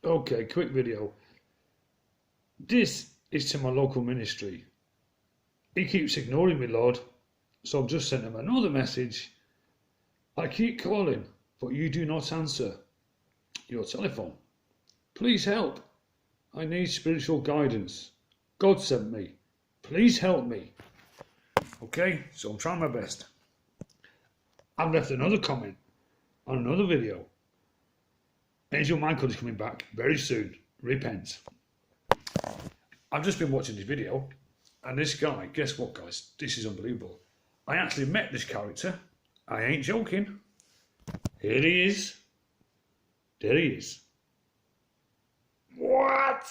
Okay, quick video. This is to my local ministry. He keeps ignoring me, Lord, so I've just sent him another message. I keep calling, but you do not answer your telephone. Please help. I need spiritual guidance. God sent me. Please help me. Okay, so I'm trying my best. I've left another comment on another video. Angel Michael is coming back very soon. Repent. I've just been watching this video, and this guy, guess what, guys? This is unbelievable. I actually met this character. I ain't joking. Here he is. There he is. What?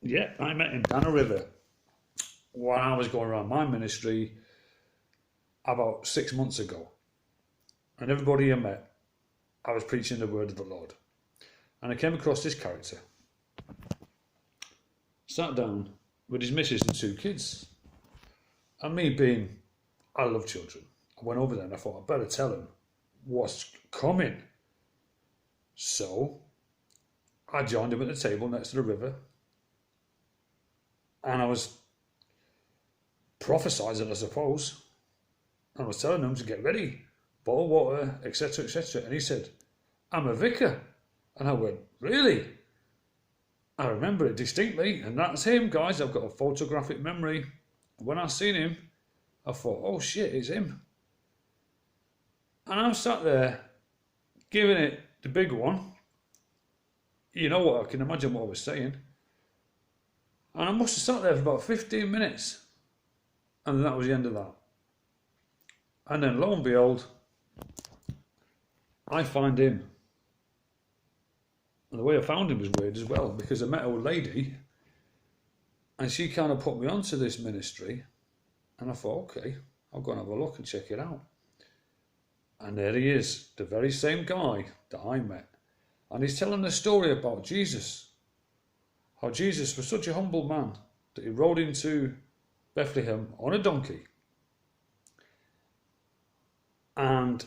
Yeah, I met him down a river while I was going around my ministry about 6 months ago. And everybody I met, I was preaching the word of the Lord. And I came across this character. Sat down with his missus and 2 kids. And me being, I love children. I went over there and I thought, I better tell him what's coming. So I joined him at the table next to the river. And I was prophesying, I suppose. And I was telling him to get ready, boil water, etc., etc. And he said, I'm a vicar. And I went, really? I remember it distinctly, and that's him, guys. I've got a photographic memory. When I seen him, I thought, oh shit, it's him. And I'm sat there, giving it the big one. You know what, I can imagine what I was saying. And I must have sat there for about 15 minutes. And that was the end of that. And then lo and behold, I find him. And the way I found him was weird as well, because I met a lady and she kind of put me onto this ministry. And I thought, okay, I'll go and have a look and check it out. And there he is, the very same guy that I met. And he's telling a story about Jesus. How Jesus was such a humble man that he rode into Bethlehem on a donkey. And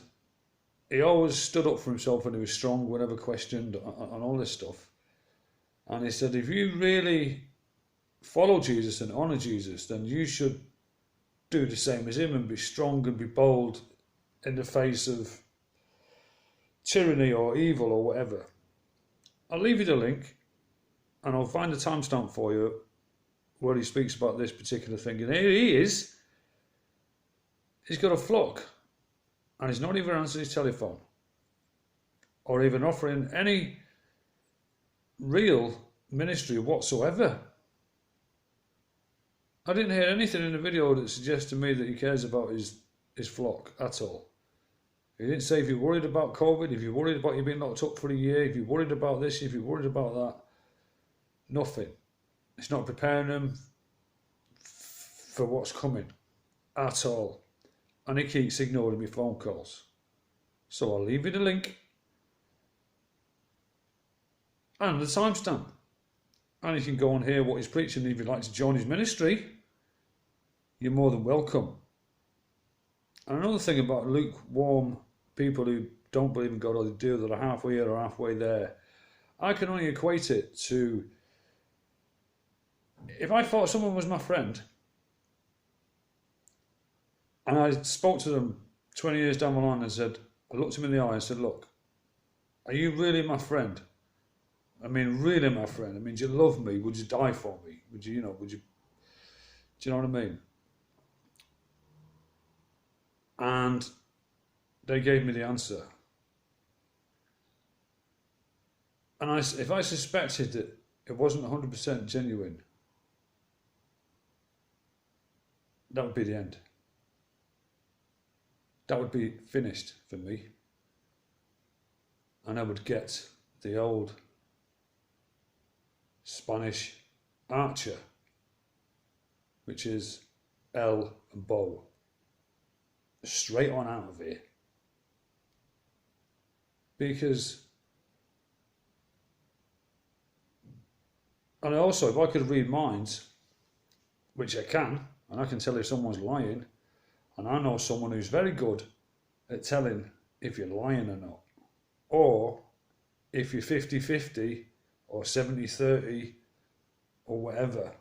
he always stood up for himself and he was strong, whenever questioned, and all this stuff. And he said, if you really follow Jesus and honour Jesus, then you should do the same as him and be strong and be bold in the face of tyranny or evil or whatever. I'll leave you the link and I'll find a timestamp for you where he speaks about this particular thing. And here he is. He's got a flock. And he's not even answering his telephone or even offering any real ministry whatsoever. I didn't hear anything in the video that suggests to me that he cares about his flock at all. He didn't say if you're worried about COVID, if you're worried about you being locked up for a year, if you're worried about this, if you're worried about that. Nothing. It's not preparing them for what's coming at all. And he keeps ignoring my phone calls. So I'll leave you the link and the timestamp. And you can go and hear what he's preaching. If you'd like to join his ministry, you're more than welcome. And another thing about lukewarm people who don't believe in God, or they do, that are halfway here or halfway there, I can only equate it to, if I thought someone was my friend, and I spoke to them 20 years down the line and said, I looked him in the eye and said, look, are you really my friend? I mean, really my friend? I mean, do you love me? Would you die for me? Would you, do you know what I mean? And they gave me the answer. And if I suspected that it wasn't 100% genuine, that would be the end. That would be finished for me. And I would get the old Spanish archer, which is L and bow, straight on out of here. Because, and also, if I could read minds, which I can, and I can tell if someone's lying, and I know someone who's very good at telling if you're lying or not, or if you're 50-50 or 70-30 or whatever,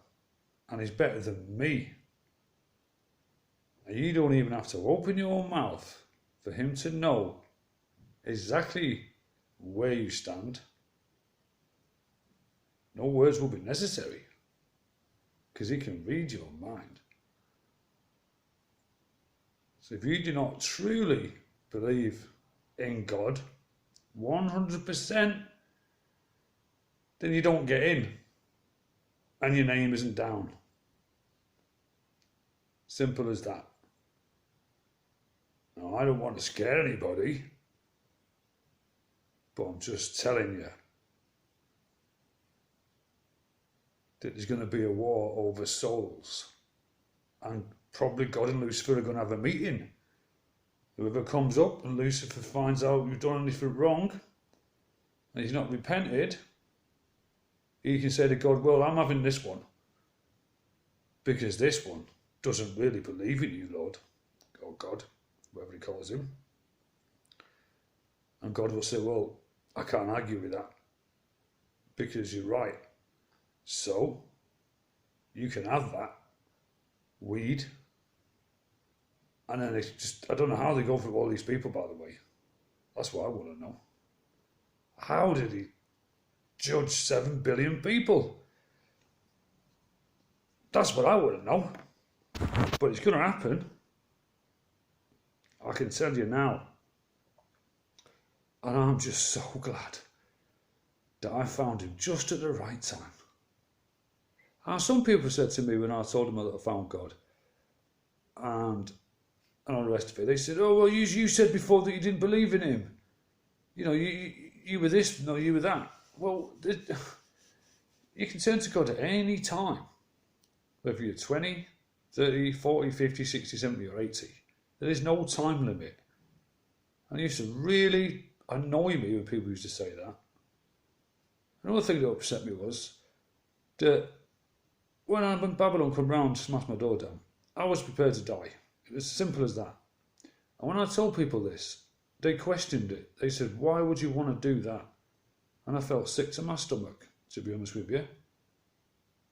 and he's better than me. And you don't even have to open your mouth for him to know exactly where you stand. No words will be necessary, because he can read your mind. So if you do not truly believe in God 100%, then you don't get in, and your name isn't down. Simple as that. Now, I don't want to scare anybody, but I'm just telling you that there's going to be a war over souls, and probably God and Lucifer are going to have a meeting. Whoever comes up and Lucifer finds out you've done anything wrong and he's not repented, he can say to God, well, I'm having this one because this one doesn't really believe in you, Lord, or God, whatever he calls him. And God will say, well, I can't argue with that because you're right. So you can have that weed. And then it's just, I don't know how they go through all these people, by the way. That's what I want to know. How did he judge 7 billion people? That's what I want to know. But it's going to happen. I can tell you now. And I'm just so glad that I found him just at the right time. And some people said to me when I told them that I found God, and all the rest of it, they said, oh, well, you said before that you didn't believe in him. You know, you were this, no, you were that. Well, you can turn to God at any time, whether you're 20, 30, 40, 50, 60, 70 or 80. There is no time limit. And it used to really annoy me when people used to say that. Another thing that upset me was that when Babylon come round to smash my door down, I was prepared to die. It was as simple as that. And when I told people this, they questioned it. They said, why would you want to do that? And I felt sick to my stomach, to be honest with you.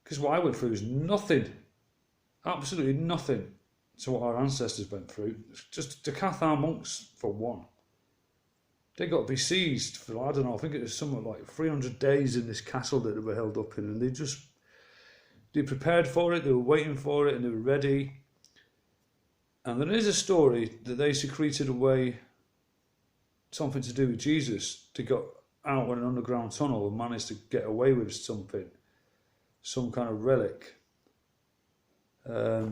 Because what I went through is nothing, absolutely nothing to what our ancestors went through. Just the Cathar monks, for one. They got besieged for, I don't know, I think it was something like 300 days in this castle that they were held up in. And they prepared for it, they were waiting for it, and they were ready. And there is a story that they secreted away something to do with Jesus to get out in an underground tunnel and managed to get away with something, some kind of relic. But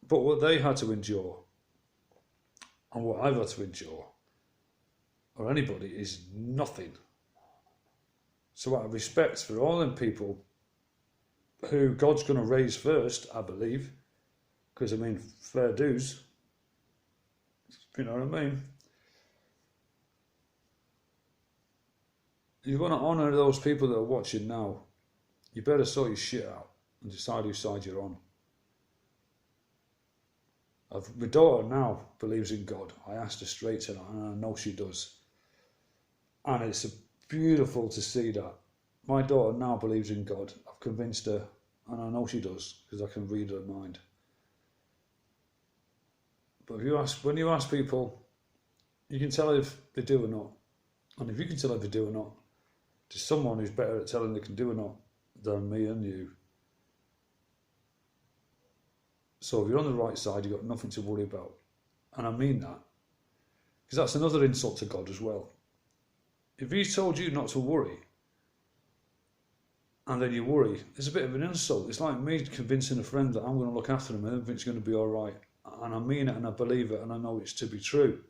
what they had to endure, and what I've had to endure, or anybody, is nothing. So out of respect for all them people who God's going to raise first, I believe, because, I mean, fair dues, you know what I mean? You want to honour those people that are watching now, you better sort your shit out and decide whose side you're on. My daughter now believes in God. I asked her straight tonight, and I know she does. And it's beautiful to see that. My daughter now believes in God. I've convinced her, and I know she does, because I can read her mind. But when you ask people, you can tell if they do or not. And if you can tell if they do or not, there's someone who's better at telling they can do or not than me and you. So if you're on the right side, you've got nothing to worry about. And I mean that. Because that's another insult to God as well. If He told you not to worry, and then you worry, it's a bit of an insult. It's like me convincing a friend that I'm going to look after him and everything's going to be all right. And I mean it and I believe it and I know it's to be true.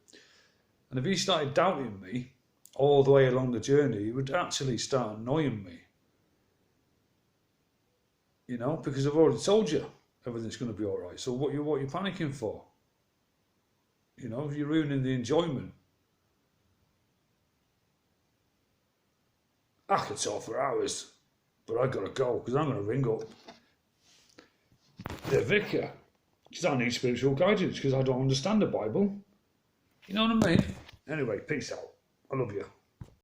And if he started doubting me all the way along the journey, he would actually start annoying me. You know, because I've already told you everything's going to be all right. So what you panicking for? You know, you're ruining the enjoyment. I could talk for hours, but I gotta go because I'm going to ring up the vicar because I need spiritual guidance because I don't understand the Bible. You know what I mean? Anyway, peace out. I love you.